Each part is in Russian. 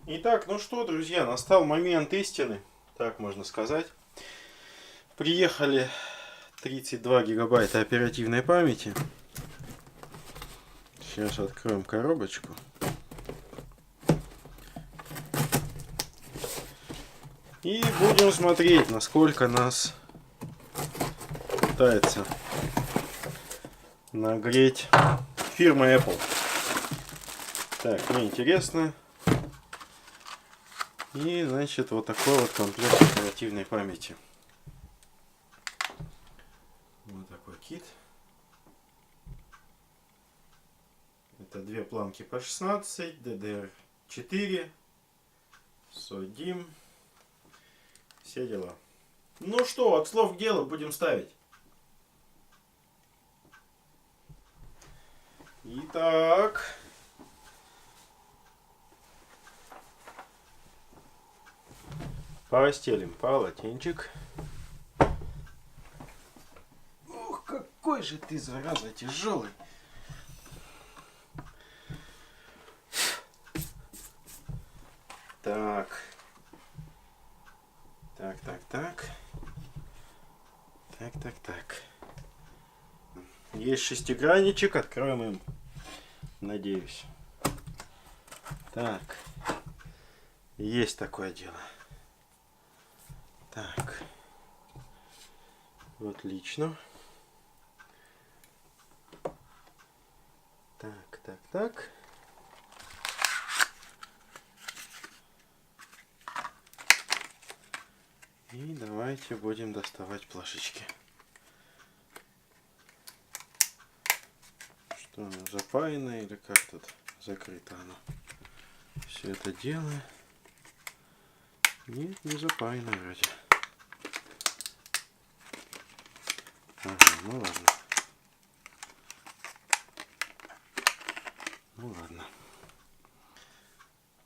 Итак, ну что, друзья, настал момент истины, так можно сказать. Приехали 32 гигабайта оперативной памяти. Сейчас откроем коробочку. И будем смотреть, насколько нас пытается нагреть фирма Apple. Так, мне интересно. И, значит, вот такой вот комплект оперативной памяти. Вот такой кит. Это две планки по 16, DDR4, SODIMM, все дела. Ну что, от слов к делу, будем ставить. Итак, постелим полотенчик. Ух, какой же ты, зараза, тяжелый. Так. Так. Есть шестигранничек, откроем им, надеюсь. Так. Есть такое дело. Так. Отлично. Так. И давайте будем доставать плашечки. Что оно, запаяно или как тут закрыто оно? Все это дело. Нет, не запаяно вроде. Ага, ну ладно.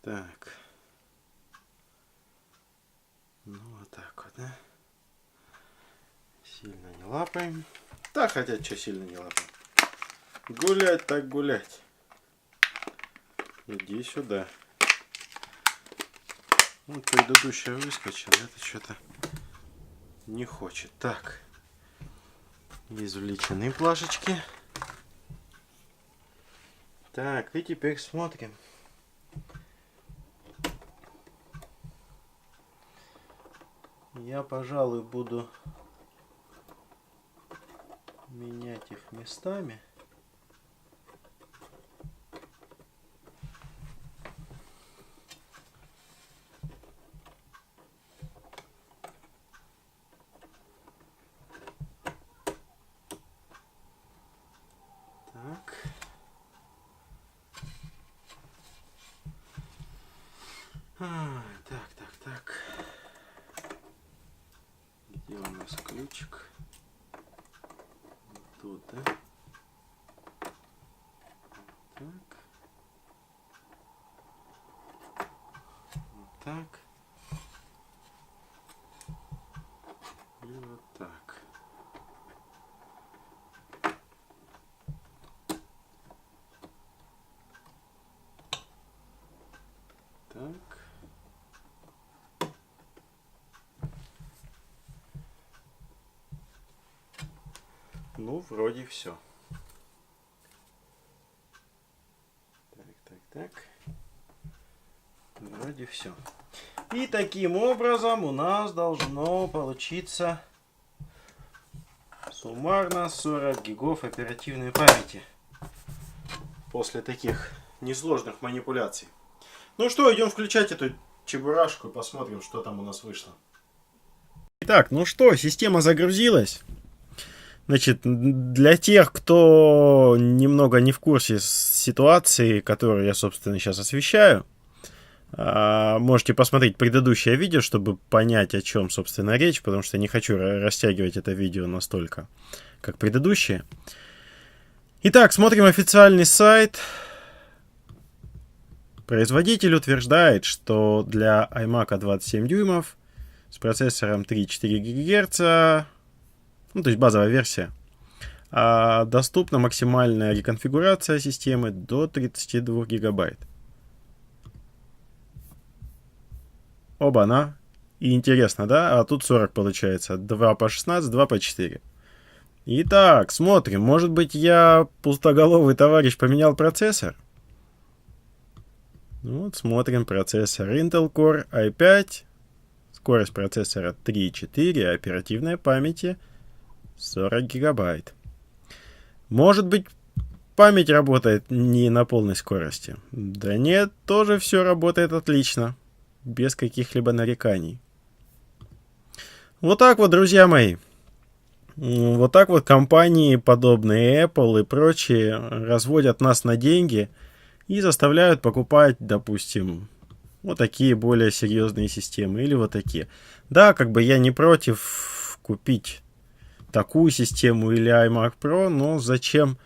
Так. Ну вот так вот, да? Сильно не лапаем. Да, хотя что сильно не лапаем. Гулять так гулять. Иди сюда. Вот предыдущая выскочила, это что-то не хочет. Так. Извлечены плашечки. Так, и теперь смотрим. Я, пожалуй, буду менять их местами. Так. Так. Где у нас ключик? Тут, да? Так. Вот так. И вот так. Так. Ну, вроде все. Так. Вроде все. И таким образом у нас должно получиться суммарно 40 гигов оперативной памяти. После таких несложных манипуляций. Ну что, идем включать эту чебурашку и посмотрим, что там у нас вышло. Итак, ну что, система загрузилась. Значит, для тех, кто немного не в курсе ситуации, которую я, собственно, сейчас освещаю, можете посмотреть предыдущее видео, чтобы понять, о чем, собственно, речь, потому что я не хочу растягивать это видео настолько, как предыдущее. Итак, смотрим официальный сайт. Производитель утверждает, что для iMac 27 дюймов с процессором 3,4 ГГц, ну, то есть базовая версия, доступна максимальная реконфигурация системы до 32 гигабайт. Оба-на. И интересно, да? А тут 40 получается. 2 по 16, 2 по 4. Итак, смотрим. Может быть, я, пустоголовый товарищ, поменял процессор? Вот, смотрим. Процессор Intel Core i5. Скорость процессора 3,4. Оперативной памяти 40 гигабайт. Может быть, память работает не на полной скорости? Да нет, тоже все работает отлично. Без каких-либо нареканий. Вот так вот, друзья мои. Вот так вот компании, подобные Apple и прочие, разводят нас на деньги и заставляют покупать, допустим, вот такие более серьезные системы или вот такие. Да, как бы я не против купить такую систему или iMac Pro, но зачем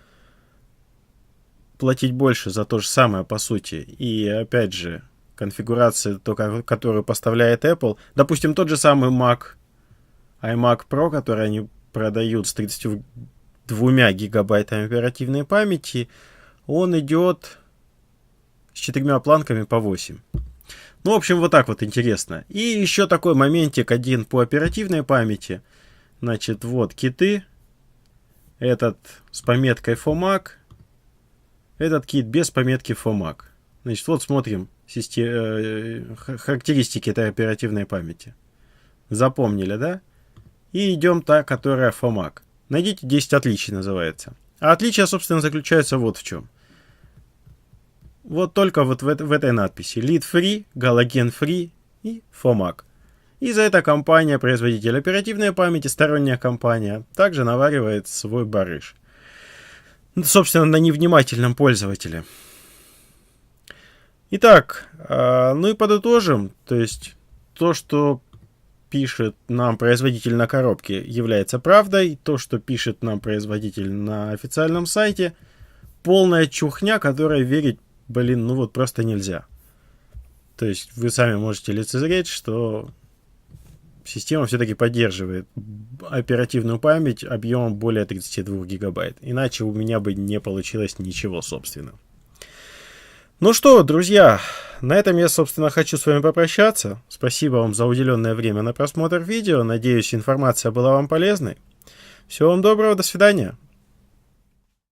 платить больше за то же самое, по сути? И опять же, конфигурация, которую поставляет Apple, допустим, тот же самый iMac Pro, который они продают с 32 гигабайтами оперативной памяти, он идет с 4 планками по 8. Ну, в общем, вот так вот интересно. И еще такой моментик один по оперативной памяти. Значит, вот киты. Этот с пометкой FOMAC. Этот кит без пометки FOMAC. Значит, вот смотрим характеристики этой оперативной памяти. Запомнили, да? И идем та, которая FOMAC. Найдите 10 отличий, называется. А отличие, собственно, заключается вот в чем. Вот только вот в этой надписи. Lead Free, Галоген Free и FOMAC. И за это компания, производитель оперативной памяти, сторонняя компания, также наваривает свой барыш. Собственно, на невнимательном пользователе. Итак, ну и подытожим. То есть, то, что пишет нам производитель на коробке, является правдой. То, что пишет нам производитель на официальном сайте, полная чухня, которой верить, ну вот просто нельзя. То есть вы сами можете лицезреть, что система все-таки поддерживает оперативную память объемом более 32 гигабайт. Иначе у меня бы не получилось ничего, собственно. Ну что, друзья, на этом я, собственно, хочу с вами попрощаться. Спасибо вам за уделенное время на просмотр видео. Надеюсь, информация была вам полезной. Всего вам доброго, до свидания.